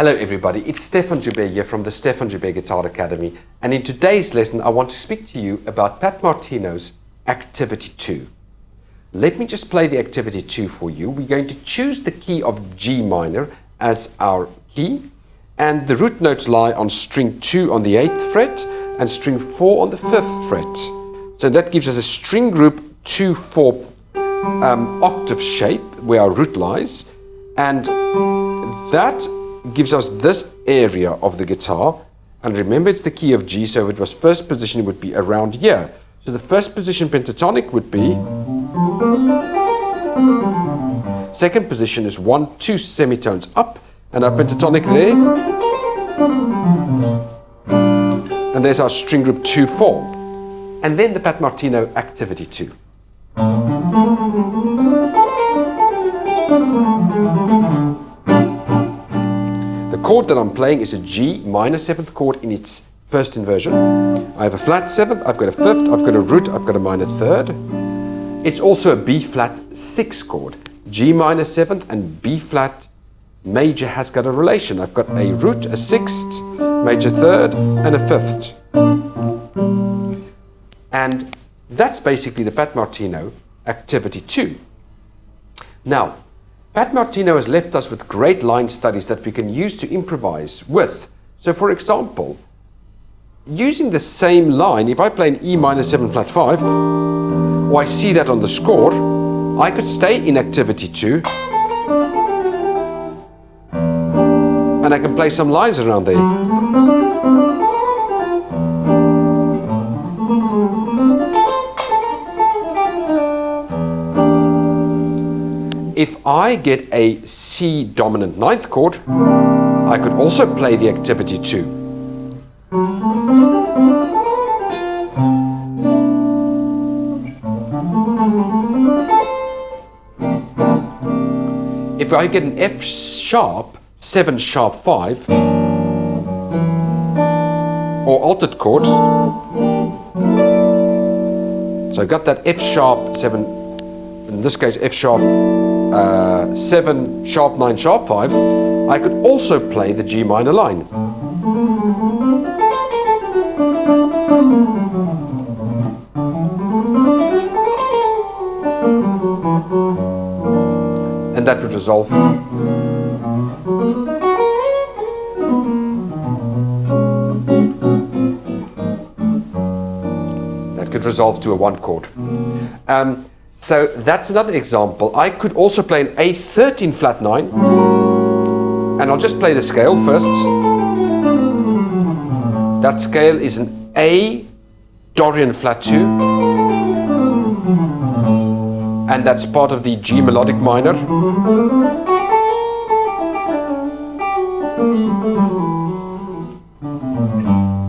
Hello everybody, it's Stefan Joubert here from the Stefan Joubert Guitar Academy, and in today's lesson I want to speak to you about Pat Martino's Activity 2. Let me just play the Activity 2 for you. We're going to choose the key of G minor as our key, and the root notes lie on string 2 on the 8th fret and string 4 on the 5th fret. So that gives us a string group 2-4 octave shape where our root lies, and that gives us this area of the guitar. And remember, it's the key of G, so if it was first position it would be around here. So the first position pentatonic would be, second position is 1-2 semitones up and our pentatonic there, and there's our string group 2-4, and then the Pat Martino Activity 2. The chord that I'm playing is a G minor 7th chord in its first inversion. I have a flat 7th, I've got a 5th, I've got a root, I've got a minor 3rd. It's also a B flat 6 chord. G minor 7th and B flat major has got a relation. I've got a root, a 6th, major 3rd and a 5th. And that's basically the Pat Martino Activity 2. Now, Pat Martino has left us with great line studies that we can use to improvise with. So for example, using the same line, if I play an E minor 7 flat 5, or I see that on the score, I could stay in Activity 2 and I can play some lines around there. If I get a C dominant 9th chord, I could also play the Activity 2. If I get an F sharp, 7 sharp 5, or altered chord, so I got that F sharp 7, in this case F sharp 7, sharp 9, sharp 5, I could also play the G minor line. And that would resolve. That could resolve to a 1 chord. So that's another example. I could also play an A13 flat 9, and I'll just play the scale first. That scale is an A Dorian flat 2, and that's part of the G melodic minor.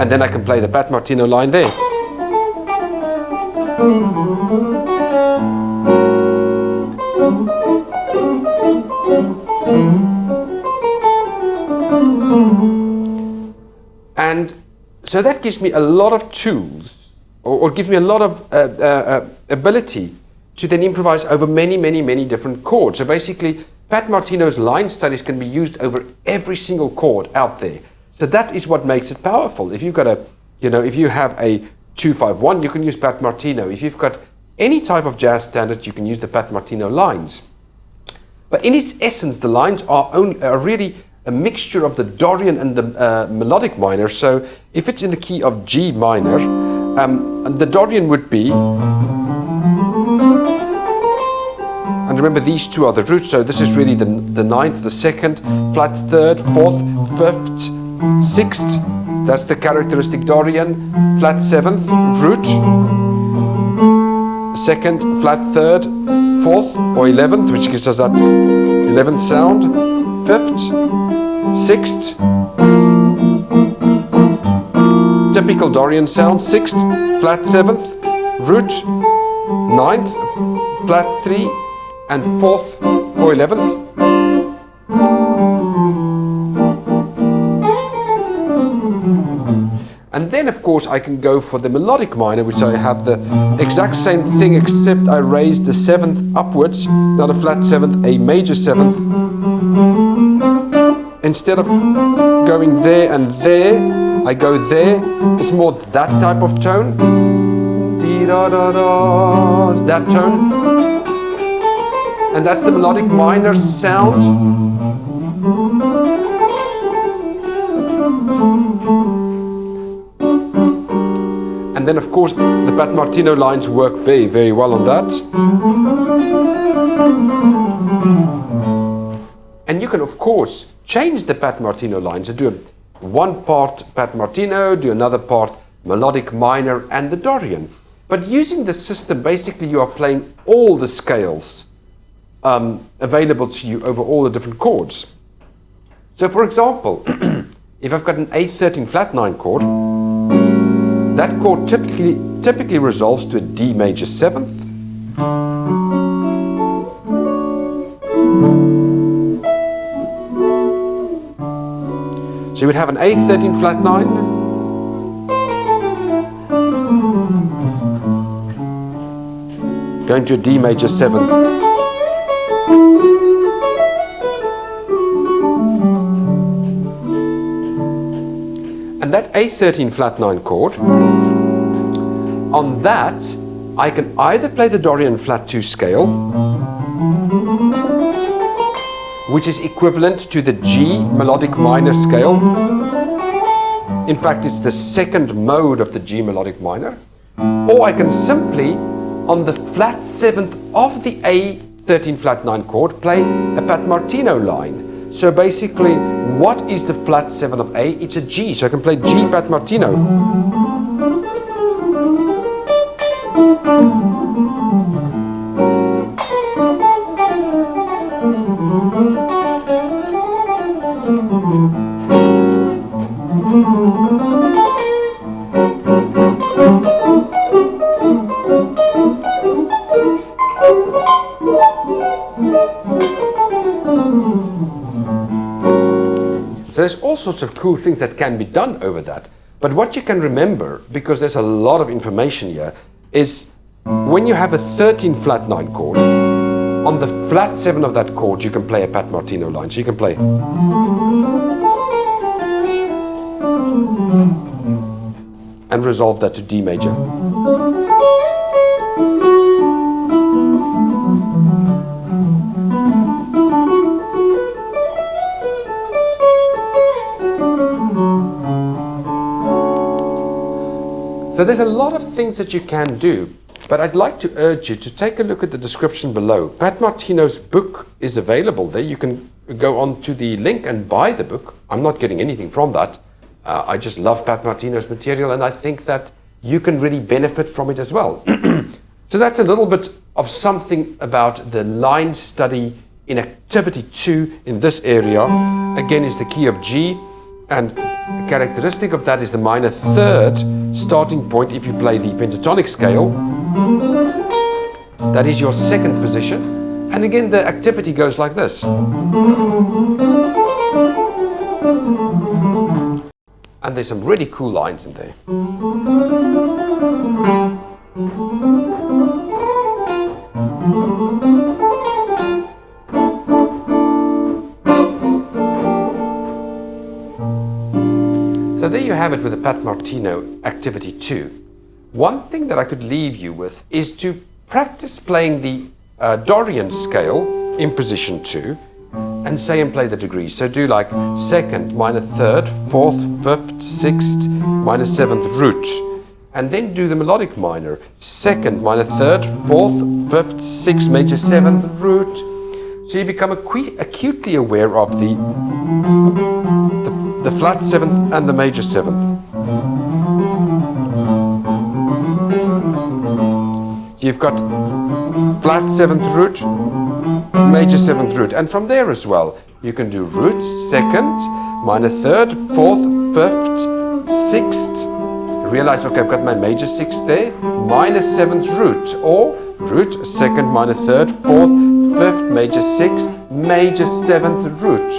And then I can play the Pat Martino line there. And so that gives me a lot of tools, or gives me a lot of ability to then improvise over many different chords. So basically, Pat Martino's line studies can be used over every single chord out there. So that is what makes it powerful. If you've got a, if you have a 2-5-1, you can use Pat Martino. If you've got any type of jazz standard, you can use the Pat Martino lines. But in its essence, the lines are really a mixture of the Dorian and the melodic minor. So if it's in the key of G minor, the Dorian would be, and remember these two are the roots, so this is really the 9th, the 2nd, flat 3rd, 4th, 5th, 6th, that's the characteristic Dorian, flat 7th, root, 2nd, flat 3rd, 4th or 11th, which gives us that 11th sound, 5th, 6th, typical Dorian sound, 6th, flat 7th, root, 9th, flat 3, and 4th or 11th. And then of course I can go for the melodic minor, which I have the exact same thing, except I raise the 7th upwards, not a flat 7th, a major 7th, instead of going there and there, I go there. It's more that type of tone. Dee-da-da-da, that tone. And that's the melodic minor sound. And then of course the Pat Martino lines work very, very well on that. And you can of course change the Pat Martino lines and do one part Pat Martino, do another part melodic minor and the Dorian. But using the system, basically you are playing all the scales available to you over all the different chords. So for example, if I've got an A13 flat 9 chord, that chord typically resolves to a D major 7th. So you would have an A13 flat 9, going to a D major 7th. And that A13 flat 9 chord, on that I can either play the Dorian flat 2 scale, which is equivalent to the G melodic minor scale. In fact, it's the second mode of the G melodic minor. Or I can simply, on the flat 7th of the A13 flat 9 chord, play a Pat Martino line. So basically, what is the flat 7 of A? It's a G, so I can play G Pat Martino. So there's all sorts of cool things that can be done over that. But what you can remember, because there's a lot of information here, is when you have a 13 flat 9 chord, on the flat 7 of that chord you can play a Pat Martino line. So you can play. And resolve that to D major. So there's a lot of things that you can do, but I'd like to urge you to take a look at the description below. Pat Martino's book is available there. You can go on to the link and buy the book. I'm not getting anything from that. I just love Pat Martino's material, and I think that you can really benefit from it as well. So that's a little bit of something about the line study in Activity 2 in this area. Again, is the key of G, and the characteristic of that is the minor third starting point if you play the pentatonic scale. That is your second position. And again, the activity goes like this. And there's some really cool lines in there. So there you have it with the Pat Martino Activity 2. One thing that I could leave you with is to practice playing the Dorian scale in position 2 and say and play the degrees. So do like second, minor third, fourth, fifth, sixth, minor seventh root. And then do the melodic minor. Second, minor third, fourth, fifth, sixth, major seventh root. So you become acutely aware of the flat seventh and the major seventh. You've got flat seventh root, major seventh root, and from there as well you can do root, second, minor third, fourth, fifth, sixth. Realize, okay, I've got my major sixth there, minor seventh root, or root, second, minor third, fourth, fifth, major sixth, major seventh root.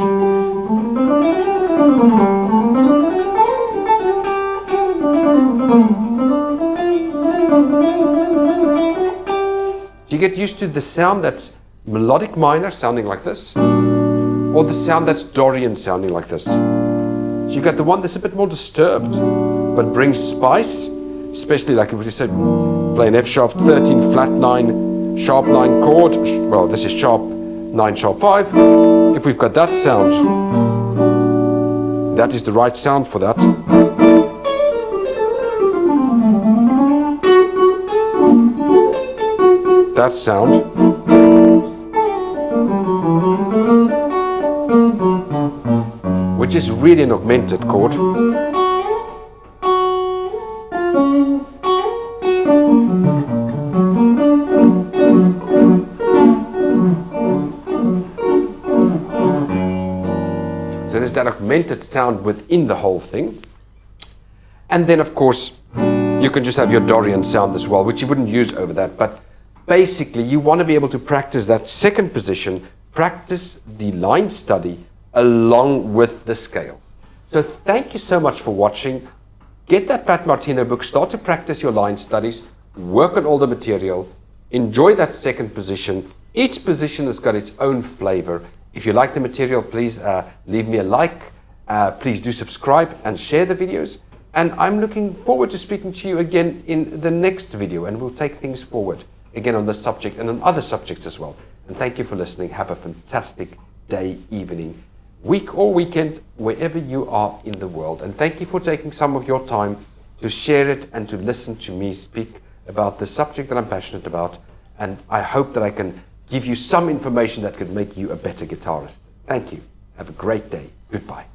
You get used to the sound that's melodic minor, sounding like this, or or the sound that's Dorian sounding like this. So you got the one that's a bit more disturbed, but brings spice, especially like if we said play an F sharp 13 flat 9 sharp 9 chord. Well, this is sharp 9 sharp 5. If we've got that sound, that is the right sound for that. That sound. Which is really an augmented chord. So there's that augmented sound within the whole thing. And then of course, you can just have your Dorian sound as well, which you wouldn't use over that. But basically, you want to be able to practice that second position, practice the line study along with the scales. So thank you so much for watching. Get that Pat Martino book, start to practice your line studies, work on all the material, enjoy that second position. Each position has got its own flavor. If you like the material, please leave me a like. Please do subscribe and share the videos. And I'm looking forward to speaking to you again in the next video, and we'll take things forward again on this subject and on other subjects as well. And thank you for listening. Have a fantastic day, evening, week or weekend, wherever you are in the world. And thank you for taking some of your time to share it and to listen to me speak about the subject that I'm passionate about. And I hope that I can give you some information that could make you a better guitarist. Thank you. Have a great day. Goodbye.